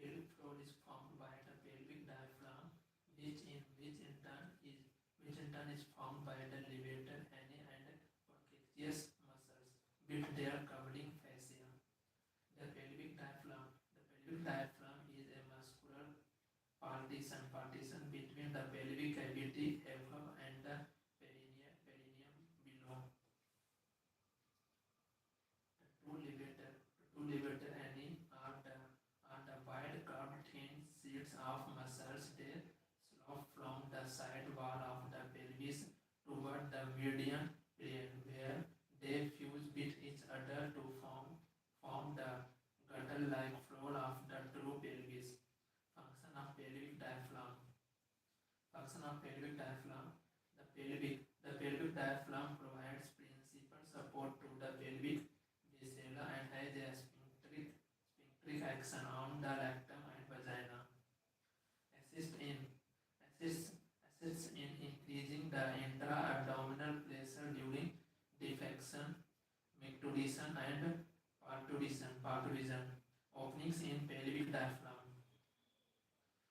pelvic floor is formed by the pelvic diaphragm, which in turn is formed by the levator, ani, and coccygeus muscles with their covering fascia. The pelvic diaphragm. The pelvic diaphragm is a muscular partition between the pelvic cavity above and the perineum below. The two levator ani are the wide curved thin sheets of muscles. They slope from the side wall of the pelvis toward the median plane, where they fuse with each other to form the girdle-like floor of the true pelvis. Function of pelvic diaphragm. Function of pelvic diaphragm. The pelvic diaphragm provides principal support to the pelvic viscera and has a sphincteric action on the rectum and vagina. Assists in assists assists in increasing the intra-abdominal pressure during defecation, micturition, and parturition. Openings in pelvic diaphragm.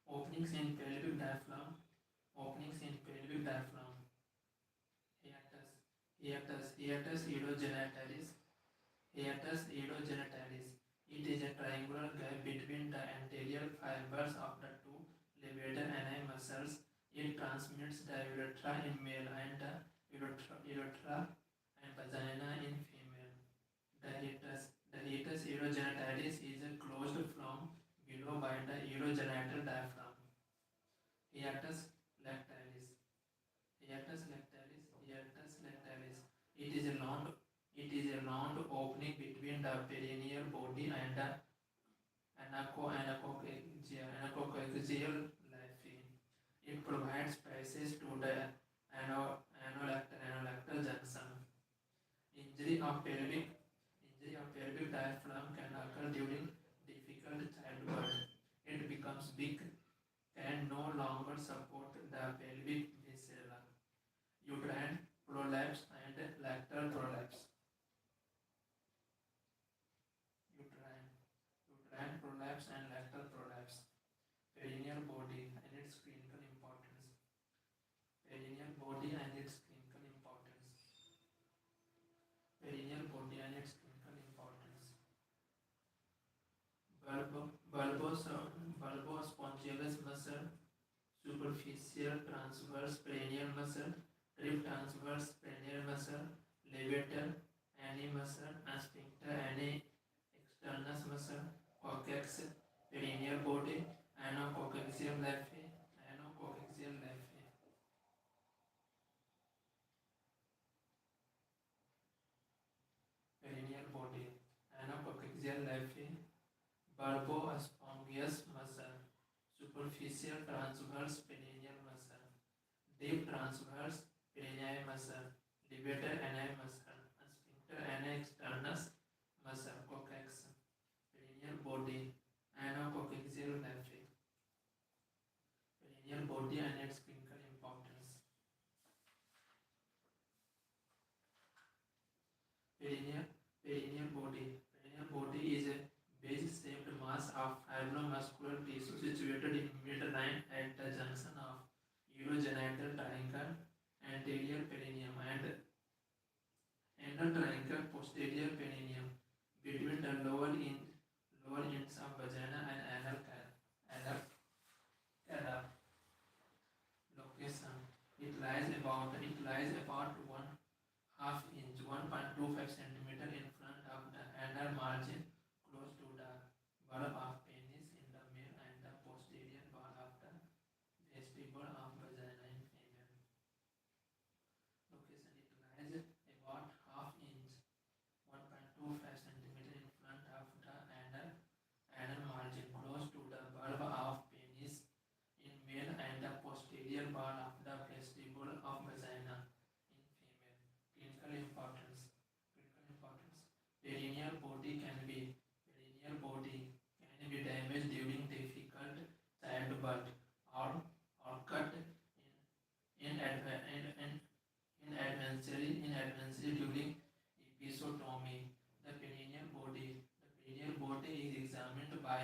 Openings in pelvic diaphragm. Openings in pelvic diaphragm. Hiatus urogenitalis. Hiatus urogenitalis. It is a triangular gap between the anterior fibers of the two levator ani muscles. It transmits the urethra in male and the urethra and vagina in female. The hiatus urogenitalis is closed from below by the urogenital diaphragm. Hiatus lactalis. It is a round opening between the perineal body and the anacococcygeal laphae. It provides passage to the anolactal junction. Injury of pelvic diaphragm can occur during difficult childbirth. It becomes weak, can no longer support the pelvic viscera. Uterine prolapse and lactal prolapse. Uterine prolapse and lactal prolapse. Perineal body and its clinical importance. Perineal body and its clinical importance. Perineal body and its clinical importance. Bulbospongialis muscle, superficial transverse perineal muscle, rib transverse perineal muscle, levator ani muscle, and sphincter ani externus muscle, coccyx perineal body, anococcygeal laphae. Perineal body, anococcygeal laphae. Bulbospongius muscle, superficial transverse perineal muscle, deep transverse perineal muscle, levator ani muscle, and sphincter ani externus muscle, coccyx perineal body, anococcygeal laphae. Perineal body and its clinical importance. Perineal body. Perineal body is a base-shaped mass of fibromuscular tissue situated in midline at the junction of urogenital triangle, anterior perineum, and endotriangle, posterior perineum, between the lower ends of vagina and anal canal. Location. It lies about 1/2 inch, 1.25 centimeter in front of the anal margin, close to the bulb of penis in the male and the posterior wall of the vestibule of vagina in female. Location. It lies about 1/2 inch, 1.25 centimeter in front of the anal margin, close to the bulb of penis in male and the posterior wall of the vestibule of vagina in female. Clinical importance. Perineal body can be damaged during difficult childbirth or cut inadvertently during episiotomy. The perineal body is examined by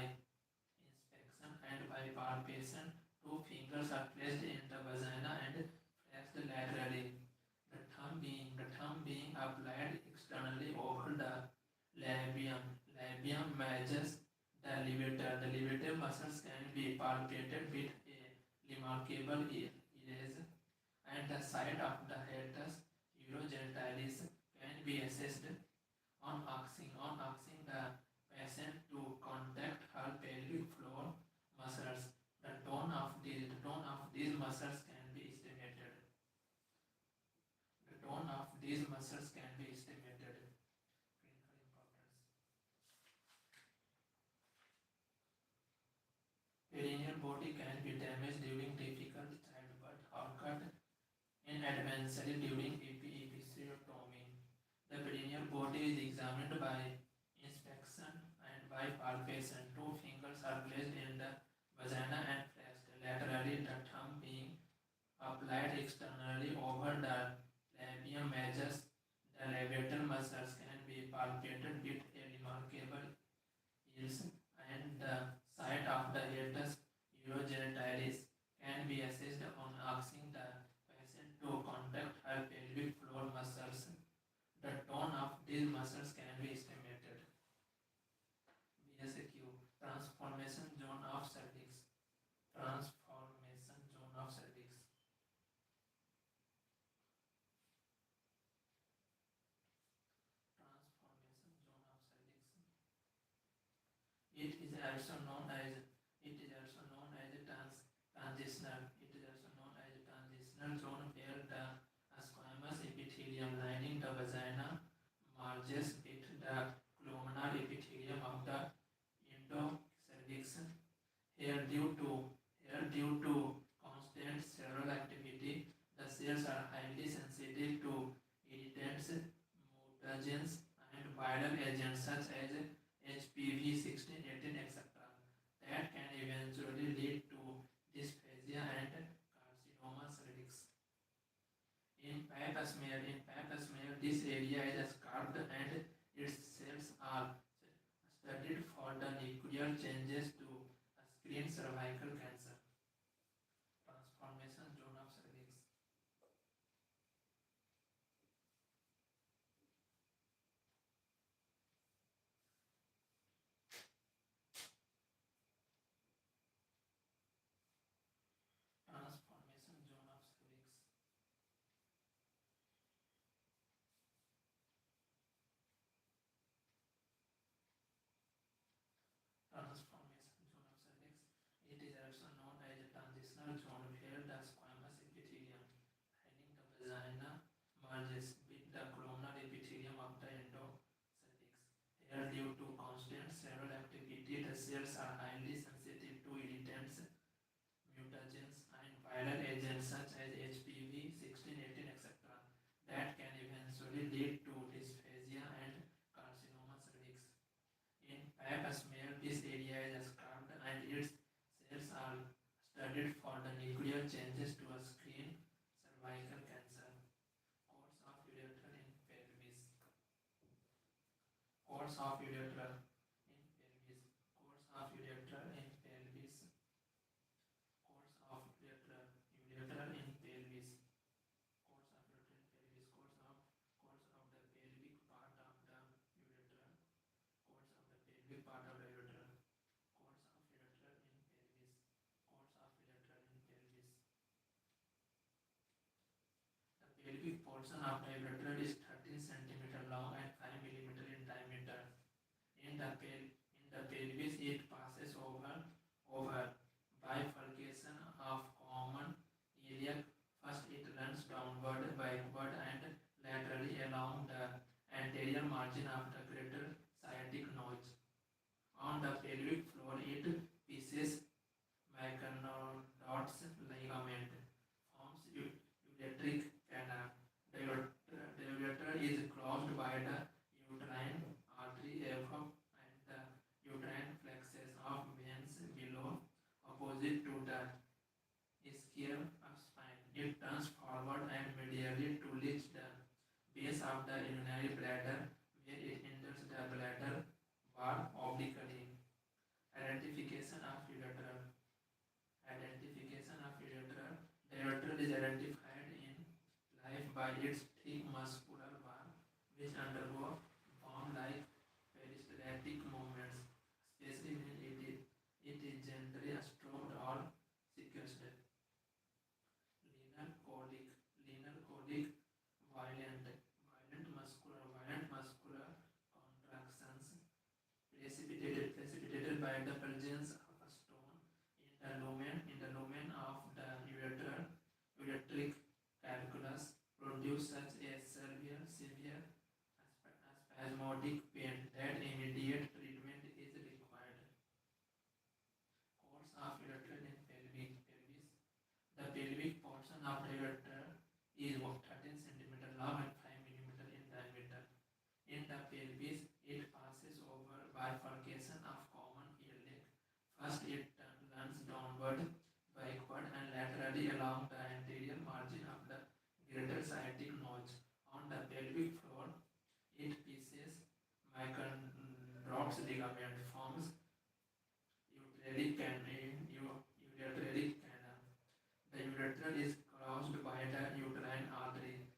Labium. Labium measures the levator. The levator muscles can be palpated with a remarkable ease, and the site of the hiatus urogenitalis can be assessed on asking the patient to contact her pelvic floor muscles. The tone of these muscles can be estimated. The tone of these muscles can be estimated. Clinical importance. Perineal body can be damaged during difficult childbirth or cut inadvertently during episiotomy. The perineal body is examined by inspection and by palpation. Two fingers are placed in the vagina and flexed laterally, the thumb being applied externally over the labium measures. The levator muscles can be palpated with a remarkable ease, and the site of the hiatus urogenitalis can be assessed on asking the patient to contact her pelvic floor muscles. The tone of these muscles can be estimated. BSQ. Transformation zone of cervix. Transformation zone of cervix. Transformation zone of cervix. It is also known as transitional. It is also known as transitional zone where the squamous epithelium lining the vagina merges with the columnar epithelium of the endocervix. Here due to constant cellular activity, the cells are highly sensitive to irritants, mutagens, and viral agents such as HPV 16, 18, etc. that can eventually lead to dysphagia and carcinoma cervix. In pap smear, this area is scarred and its cells are studied for the nuclear changes to screen cervical cancer. Transformation zone of cervix. Transformation zone of cervix. Transformation zone of cervix. It is also known as a transitional zone where the squamous epithelium lining the vagina merges with the columnar epithelium of the endocervix. Here, due to constant cellular activity, the cells are highly sensitive to irritants, mutagens, and viral agents such as HPV 16, 18, etc. that can eventually lead to dysphagia and carcinoma cervix. In pap smear, this area is scarred and its cells are studied for the nuclear changes to screen cervical cancer. Course of urethral in pelvis. Course of urethral in pelvis. Course of urethral in pelvis. Course of urethral in pelvis. Course of urethral in pelvis. Course of the pelvic part of the urethra. Course of the pelvic part of the urethra. Course of urethral in pelvis. Course of urethral in pelvis. The pelvic portion of the urethra is 13 cm long and 5 mm in diameter. In the pelvis, it passes over bifurcation of common iliac. First, it runs downward, backward, and laterally along the anterior margin of the greater sciatic notch. On the pelvic floor, it pieces Macernot's ligament, forms ureteric canal. The ureter is crossed by the uterine artery above and the uterine plexus of veins below, opposite to the ischium of spine. It turns forward and medially to reach the base of the urinary bladder, where it enters the bladder wall obliquely. Identification of ureter. Identification of ureter. The ureter is identified in life by its thick muscular wall, which undergo bomb-like by the presence of a stone in the lumen of the ureteric calculus produce such a severe spasmodic pain that immediate treatment is required. Course of ureter in pelvis. The pelvic portion of the ureter is 13 cm long and 5 mm in diameter. In the pelvis, it passes over bifurcation of common ear leg. First, it runs downward, backward, and laterally along the anterior margin of the greater sciatic notch. On the pelvic floor, it pierces Microdrops ligament, forms ureteric canal. The ureter is crossed by the uterine artery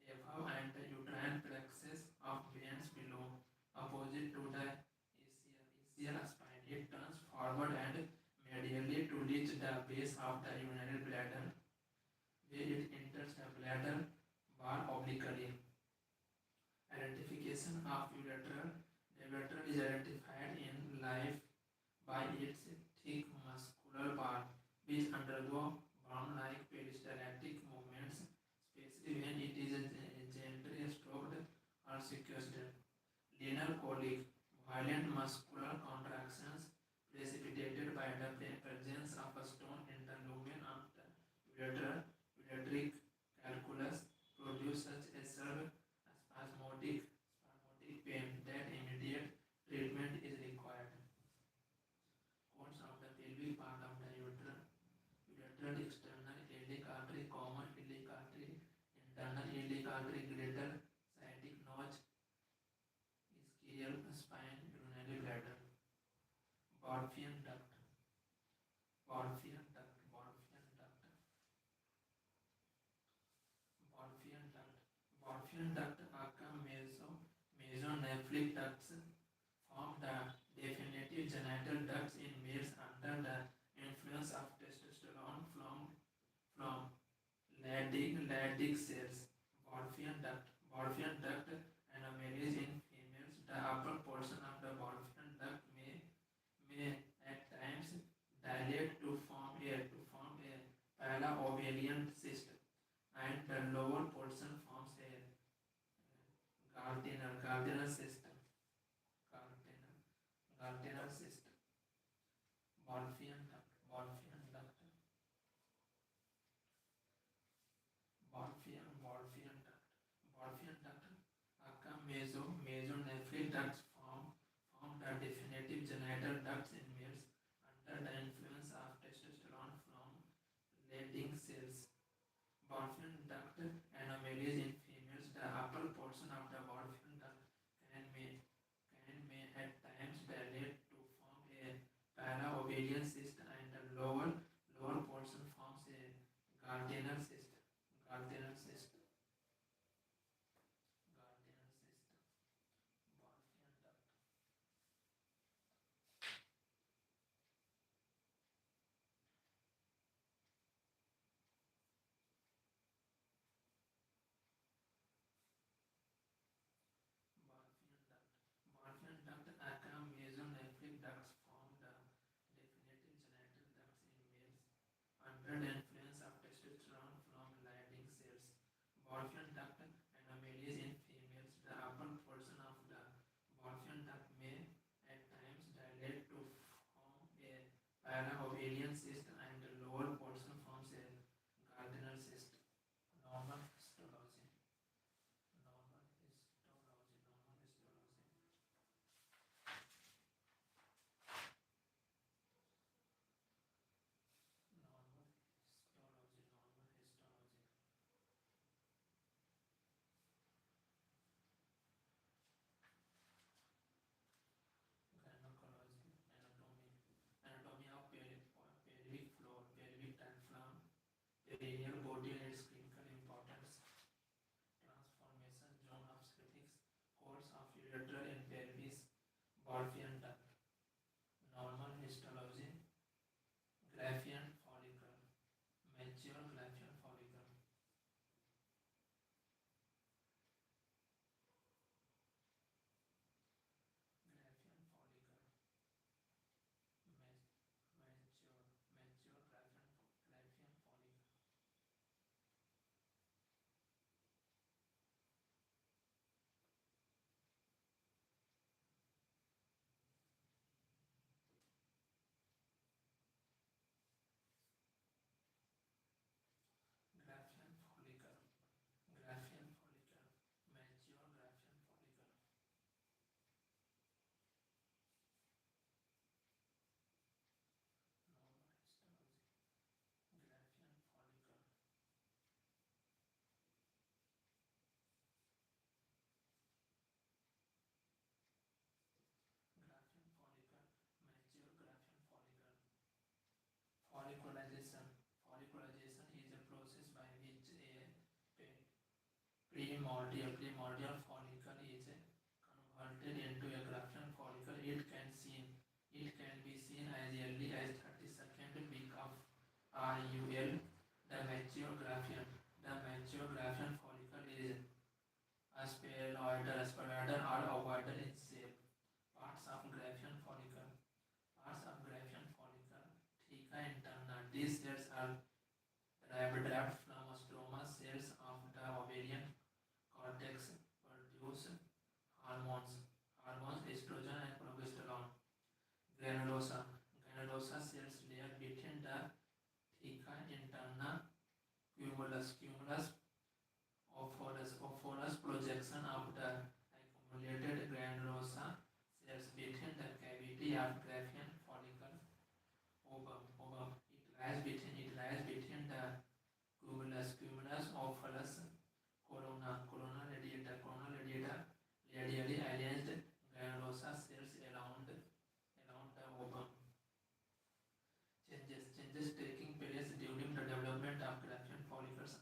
above and the uterine plexus of veins below, opposite to the ischial spine. It turns forward and medially to reach the base of the urinary bladder, where it enters the bladder wall obliquely. Identification of ureter. The ureter is identified in life by its thick muscular part, which undergo brown-like peristaltic movements, especially when it is gently stroked or sequestered. Linear colic, violent muscular contractions precipitated by the presence of a stone in the lumen of the ureteric calculus produce such a spasmodic pain that immediate treatment is required. Cones of the pelvic part of the ureter external iliac artery, common iliac artery, internal iliac artery, greater sciatic notch, ischial spine, urinary bladder. Borfian duct, Borfian duct, Borfian duct, Borfian duct, Borfian duct, aka mesonephric ducts form the definitive genital ducts in males under the influence of testosterone from Leydig cells. Borfian duct anomalies in females. The upper portion of the Borfian duct may at times dilate to form a para-ovarian cyst, and the lower portion forms a Gardner system. Gardner system. Wolffian duct. Wolffian duct. Aka mesonephric ducts form the definitive genital ducts in males under the influence of testosterone from Leydig cells. Wolffian duct anomalies in females. The upper portion of the Wolffian duct can may at times dilate to form a para-ovarian cyst, and the lower portion forms a Gardner cyst. Gardner cyst. Wolffian duct. Wolffian duct, aka mesonephric ducts form the definitive genital ducts in males under the influence of testosterone from Leydig cells. Wolffian duct anomalies in females. The upper portion of the Wolffian duct may at times dilate to form a para-ovarian cyst, and the lower portion forms a Gardner cyst. Normal histology. Normal histology. Normal histology. Gynecology. Anatomy of pelvic floor, pelvic diaphragm, perineal body and its clinical importance. Transformation zone of cervix, course of ureter and pelvis, Wolffian duct. Normal histology, Graafian follicle, mature Graafian follicle. Graafian follicle. primordial follicle is converted into a grafted follicle. It can be seen as early as 32nd week of RUL. The mature grafted follicle is spheroidal or ovoidal in shape. Parts of grafted follicle. Theca interna. These cells are derived from stroma cells of the ovarian cortex, produce hormones estrogen and progesterone. Granulosa cells layer between the theca interna cumulus opholus projection of the accumulated granulosa cells between the cavity of grafted follicle ovum. It lies between the cumulus opholus corona radially arranged granulosa cells around the ovum. Changes taking place during the development of grafted follicles.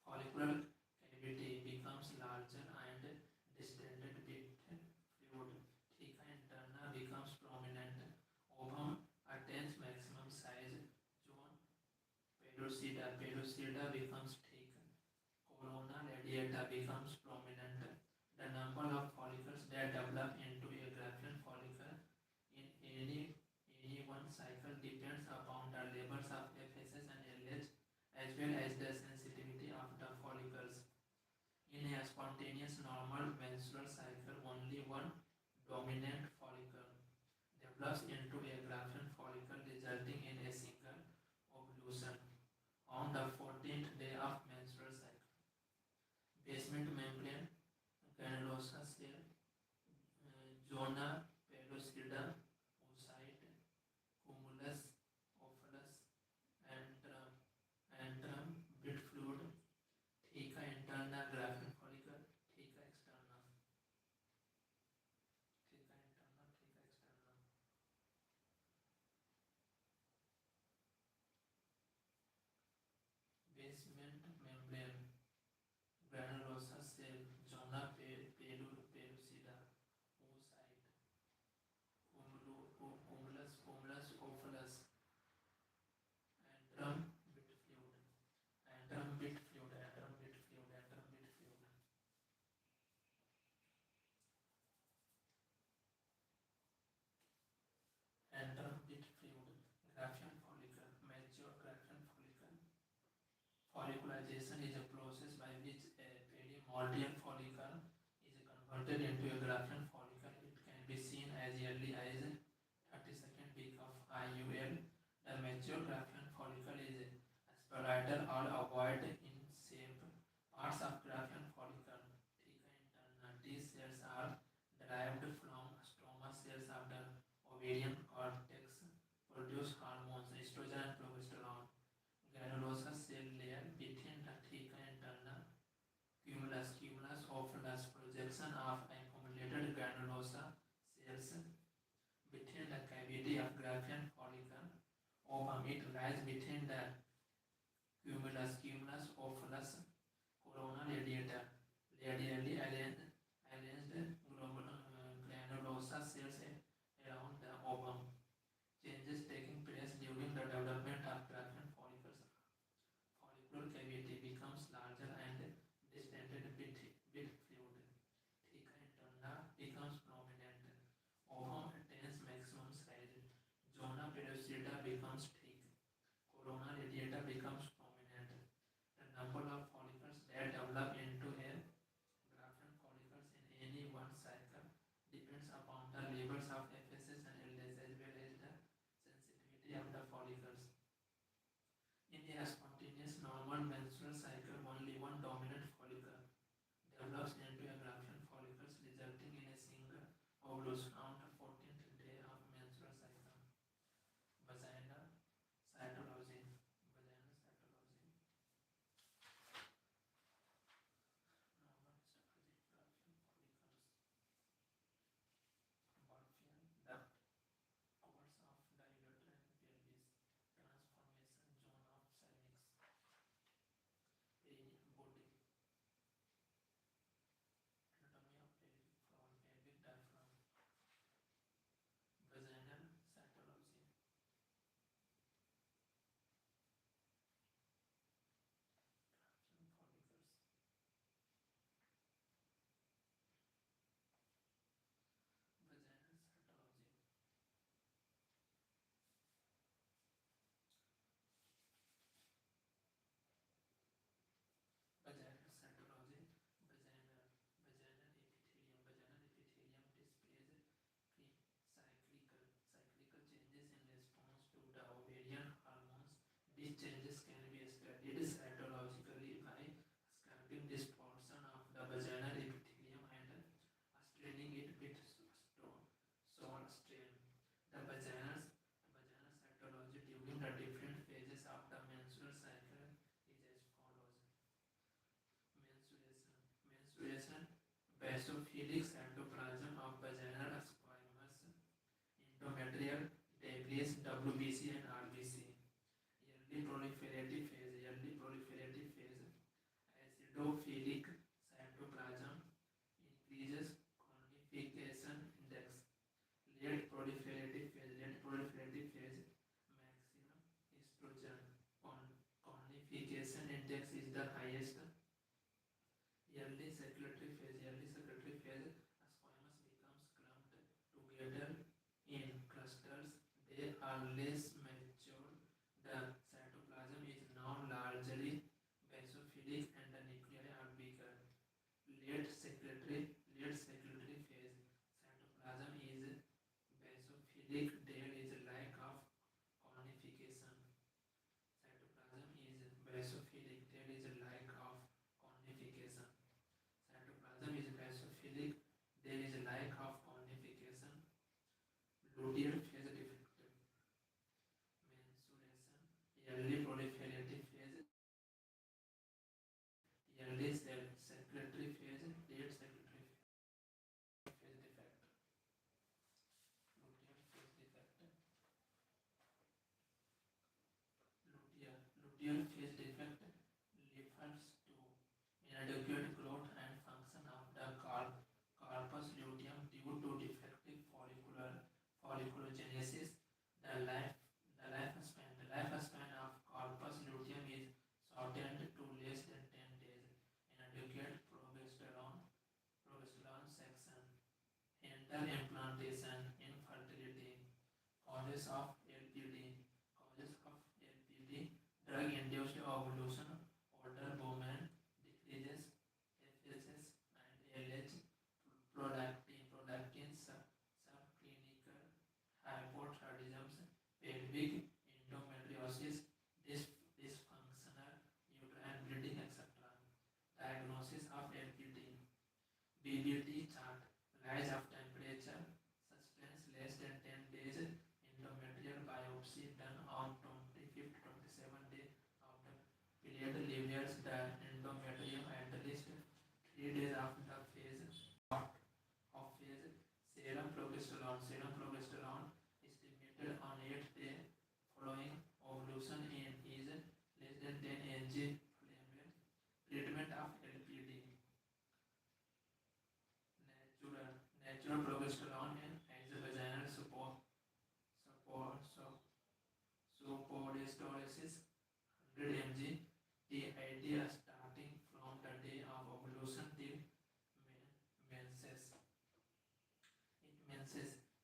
Follicular cavity becomes larger and distended with fluid. Theca interna becomes prominent. Ovum attains maximum size. Zone pellucida becomes thick. Corona radiata becomes prominent. The number of follicles that develop into a grafted follicle in any one cycle depends upon the levels of FSH and LH as well as the sensitivity of the follicles. In a spontaneous normal menstrual cycle, only one dominant follicle develops into a grafted follicle, resulting in a single ovulation on the 14th day of menstrual cycle. Basement membrane, granulosa cell, zona pellucida, oocyte, cumulus opholus, antrum, bit fluid, theca interna grafted follicle, theca externa. Basement membrane, granulosa cell, zona pellucida, oocyte, cumulus opholus, antrum, bit fluid, antrum, bit fluid, antrum, bit fluid, antrum, bit fluid. Antrum, bit fluid, grafted follicle, mature grafted follicle. Folliculization is a process by which a primordial follicle is converted into a grafted follicle. It can be seen as early as 32nd week of IUL. The mature grafted follicle is spheroidal or ovoid in shape. Parts of grafted follicle, theca interna. These cells are derived from stroma cells of the ovarian cortex, produce hormones estrogen and progesterone. Granulosa cell layer between the theca interna cumulus opholus projection of accumulated granulosa cells between the cavity of grafted follicle ovum. It lies between the cumulus opholus corona radiata radially arranged granulosa cells around the ovum. Changes taking place during the development of grafted follicles. Follicular cavity becomes larger and distended with fluid. Theca interna becomes prominent. Ovum attains maximum size. Zona pellucida becomes thick. Corona radiata becomes prominent. The number of follicles that develop into a grafted follicles in any one cycle depends upon the levels of FSH and LH as well as the sensitivity of the follicles. In a spontaneous normal menstrual cycle, only one dominant follicle develops into a grafted follicles, resulting in a single ovulation on the 14th day of menstrual cycle. Vaginal cytology. Normal histology. Grafted follicles. Fallopian duct, course of the ureter and pelvis, basophilic cytoplasm of vaginal squamous endometrial debris WBC and RBC. Early proliferative phase. Early proliferative phase. Acidophilic cytoplasm increases conification index. Late proliferative phase. Late proliferative phase. Maximum estrogen conification index is the highest. Early circulatory phase. Early circulatory phase. Squamous becomes clumped together in clusters. They are less mature. The cytoplasm is now largely basophilic and the nuclei are bigger. Late circulatory phase. Cytoplasm is basophilic. There is lack of conification. Cytoplasm is basophilic. There is a lack of conification. Cytoplasm is basophilic. There is a lack of conification. Luteal phase defective. Mensuration. Early proliferative phase. Early circulatory phase. Late circulatory phase defect. Luteal phase defect. Luteal phase defect refers to inadequate growth and function of the corpus luteum due to defective folliculogenesis. The lifespan of corpus luteum is shortened to less than 10 days. Inadequate progesterone section. Enter implantation. Infertility. Causes of LPD. Drug-induced ovulation. Older women decreases FSH and LH. Prolactin subclinical hypothyroidism. Pelvic endometriosis. Dysfunctional uterine bleeding, etc. Diagnosis of LPD. BBT chart. Rise of temperature. Sustenance less than 10 days. Endometrial biopsy done on 25th 27th day after period. Leaves the endometrium at least 3 days after the phase of phase. Serum progesterone. Estimated on 8th day following ovulation and is less than 10 Ng. Treatment of LPD. Natural progesterone and vaginal supportostasis 100 mg. The idea starting from the day of ovulation till menses.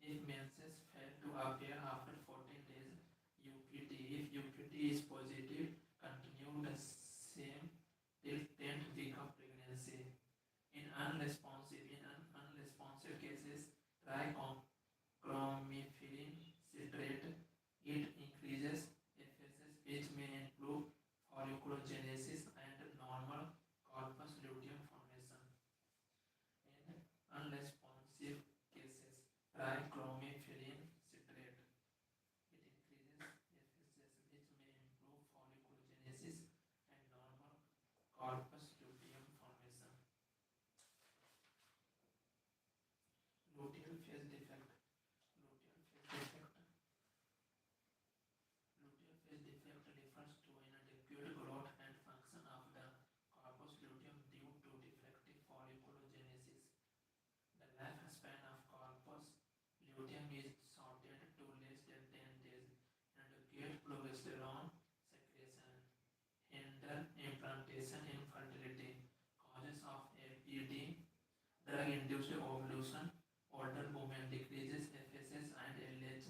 If menses fail to appear after 14 days, UPT. If UPT is positive, continue the same till 10th week of pregnancy. In unresponsive cases, try clomiphene citrate. It increases FSH, which may improve folliculogenesis and normal corpus luteum formation. In unresponsive cases, try clomiphene citrate. It increases FSH, which may improve folliculogenesis and normal corpus luteum formation. Luteal phase defect. Luteal phase defect refers to inadequate growth and function of the corpus luteum due to defective folliculogenesis. The lifespan of corpus luteum is shortened to less than 10 days. Inadequate progesterone secretion. Hinder implantation. Infertility. Causes of LPD. Drug-induced ovulation. Older women decreases FSH and LH.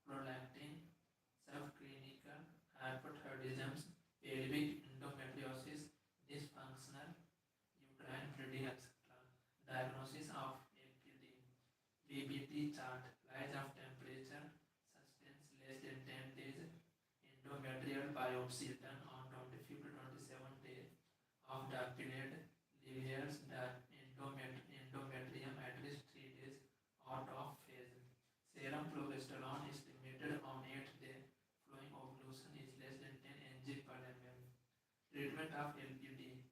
Prolactin subclinical hypothyroidism. Pelvic endometriosis. Dysfunctional uterine bleeding, etc. Diagnosis of LPD. BBT chart. Rise of temperature. Sustenance less than 10 days. Endometrial biopsy done on 25th 27th day of the period. Leaves the endometrium at least 3 days out of phase. Serum progesterone estimated on 8th day following ovulation is less than 10 Ng per ml. Treatment of LPD.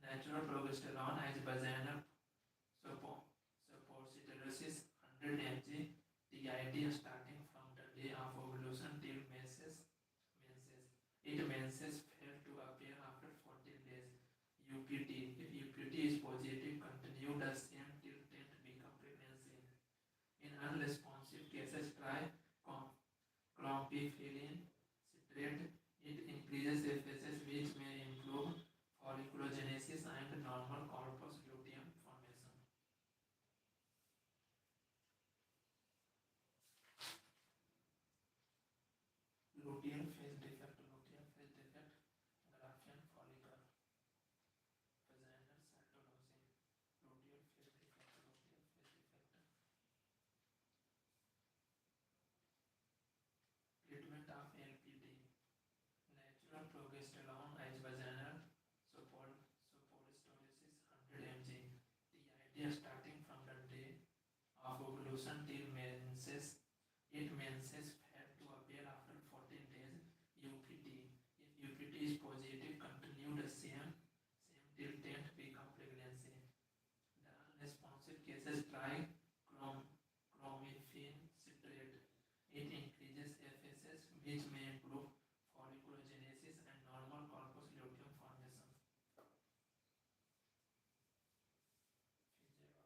Natural progesterone progesterone as vaginal suppositories 100 mg TID starting from the day of ovulation till menses. Menses fail to appear after 14 days. UPT. If UPT is positive, continue the same till 10th become pregnancy. In unresponsive cases, try clompifylline citrate. It increases FSS, which may improve folliculogenesis and normal corpus luteum formation. Luteal phase defect, Graafian follicle, vaginal cytology, luteal phase defect. Treatment of LPD, natural progesterone as vaginal suppositories 100 mg. The idea starting from the day of ovulation till menses. It menses fail to appear after 14 days. UPT. If UPT is positive, continue the same till 10th become pregnancy. The unresponsive cases try clomiphene citrate. It increases FSS, which may improve folliculogenesis and normal corpus luteum formation. Physiology.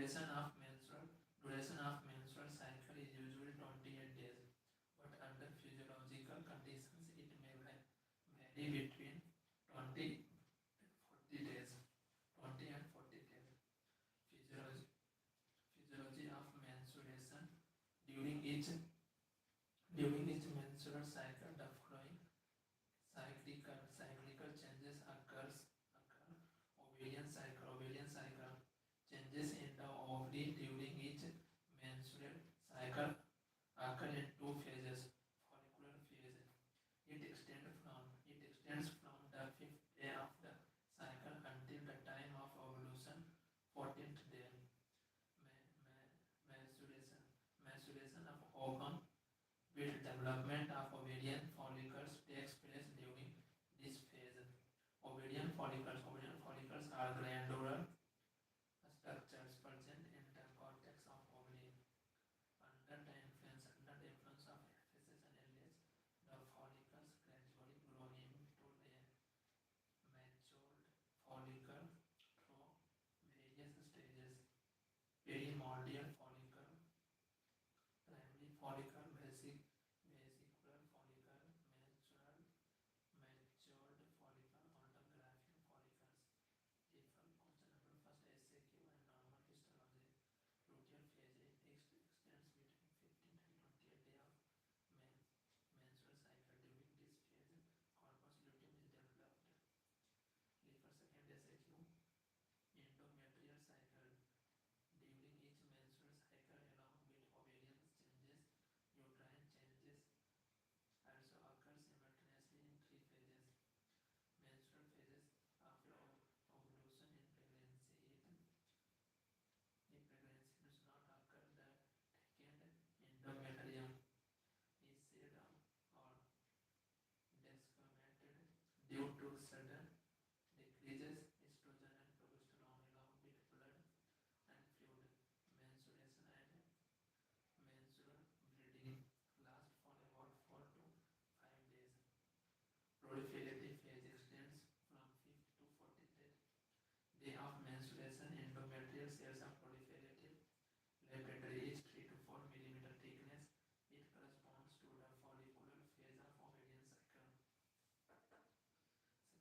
duration of menstrual cycle is usually 28 days, but under physiological conditions it may vary between 20 and 40 days. 20 and 40 days. Physiology of menstruation during each menstrual cycle, the following cyclical changes occur. Ovarian cycle changes in the ovary during each menstrual cycle occur in two phases. Follicular phase. It extends from the fifth day of the cycle until the time of ovulation, 14th day. Maturation of ovum with development of ovarian follicles takes place during this phase. Ovarian follicles are glandular structures present in the cortex of ovary. Under the influence of FSH and LH, the follicles gradually grow into a matured follicle through various stages: perimordial follicle, primary follicle, vesicular follicle, matured follicle, autographian follicles. Differ question number first SAQ and normal histology. Luteal phase extends between 15th and 20th day of menstrual cycle. During this phase, corpus luteum is developed. Refer second SAQ. Endometrial cycle. During each menstrual cycle, along with ovarian changes, uterine changes also occur simultaneously in three phases. Menstrual phases after ovulation in pregnancy. If pregnancy does not occur, the thickened endometrium is shed or desquamated due to sudden decreases estrogen and progesterone along with blood and fluid. Menstruation and menstrual bleeding last for about 4 to 5 days. Proliferative phase extends from 5th to 40th day of menstruation. Endometrial cells are proliferative. Laboratory is 3 to 4 millimeter thickness. It corresponds to the follicular phase of ovarian cycle.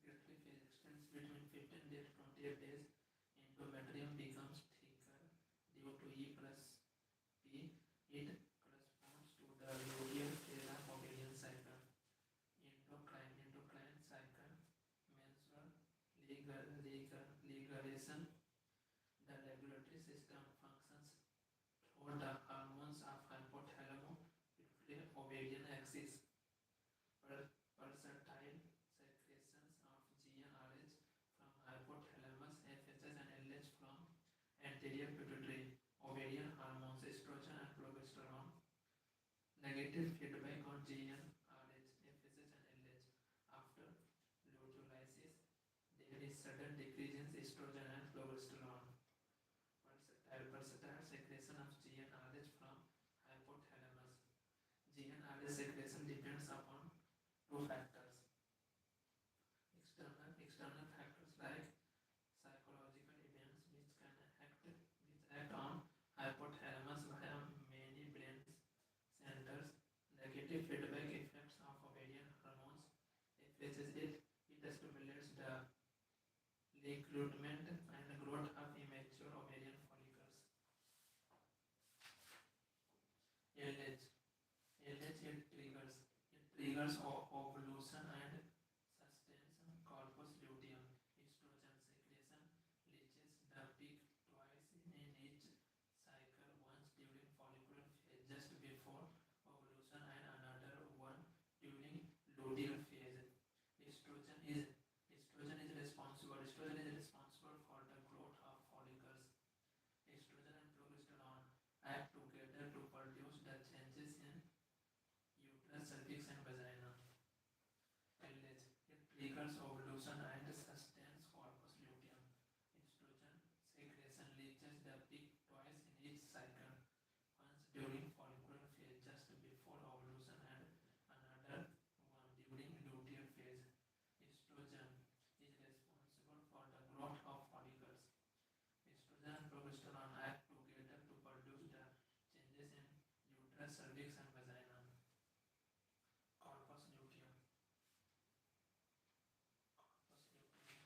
Secretory phase extends between 15 days to 28 days. Endometrium becomes thicker due to E plus P. It corresponds to the luteal phase of ovarian cycle. Endocrine cycle. Menstrual regulation. The regulatory system functions through the hormones of hypothalamus pituitary ovarian axis. Pulsatile secretions of GnRH from hypothalamus, FSH and LH from anterior pituitary. Ovarian hormones estrogen and progesterone. Negative feedback on GnRH, FSH and LH. After luteolysis, there is sudden decrease in estrogen and progesterone. Pulsatile secretion of GnRH from hypothalamus. GnRH secretion depends upon two factors: external factors like psychological events which act on hypothalamus via many brain centers. Negative feedback effects of ovarian hormones. FSH, it stimulates the recruitment and growth of immature ovarian follicles. LH. It triggers ovulation and sustains corpus luteum. Estrogen secretion reaches the peak twice in each cycle, once during follicular phase just before ovulation and another one during luteal phase. Estrogen is responsible for the growth of follicles. Estrogen and progesterone act together to produce the changes in uterus, cervix and vagina. cervix and vagina. Corpus luteum. Corpus luteum.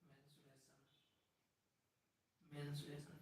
Menstruation. Menstruation